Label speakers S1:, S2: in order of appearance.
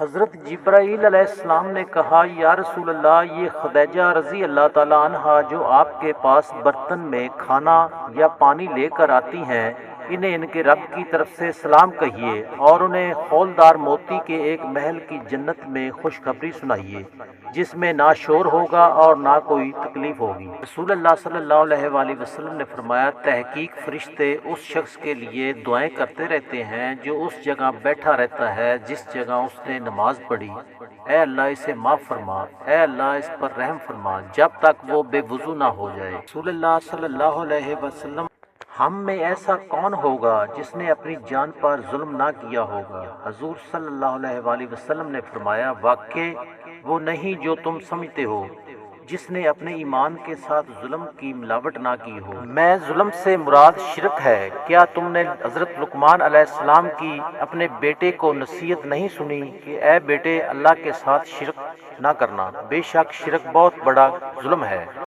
S1: حضرت جبرائیل علیہ السلام نے کہا یا رسول اللہ، یہ خدیجہ رضی اللہ تعالی عنہا جو آپ کے پاس برتن میں کھانا یا پانی لے کر آتی ہیں، انہیں ان کے رب کی طرف سے سلام کہیے اور انہیں خولدار موتی کے ایک محل کی جنت میں خوشخبری سنائیے جس میں نہ شور ہوگا اور نہ کوئی تکلیف ہوگی۔ رسول اللہ صلی اللہ علیہ وآلہ وسلم نے فرمایا، تحقیق فرشتے اس شخص کے لیے دعائیں کرتے رہتے ہیں جو اس جگہ بیٹھا رہتا ہے جس جگہ اس نے نماز پڑھی۔ اے اللہ اسے معاف فرما، اے اللہ اس پر رحم فرما، جب تک وہ بے وضو نہ ہو جائے۔ رسول اللہ صلی اللہ علیہ وسلم، ہم میں ایسا کون ہوگا جس نے اپنی جان پر ظلم نہ کیا ہوگا؟ حضور صلی اللہ علیہ وآلہ وسلم نے فرمایا، واقعی وہ نہیں جو تم سمجھتے ہو، جس نے اپنے ایمان کے ساتھ ظلم کی ملاوٹ نہ کی ہو۔ میں ظلم سے مراد شرک ہے۔ کیا تم نے حضرت لقمان علیہ السلام کی اپنے بیٹے کو نصیحت نہیں سنی کہ اے بیٹے، اللہ کے ساتھ شرک نہ کرنا، بے شک شرک بہت بڑا ظلم ہے۔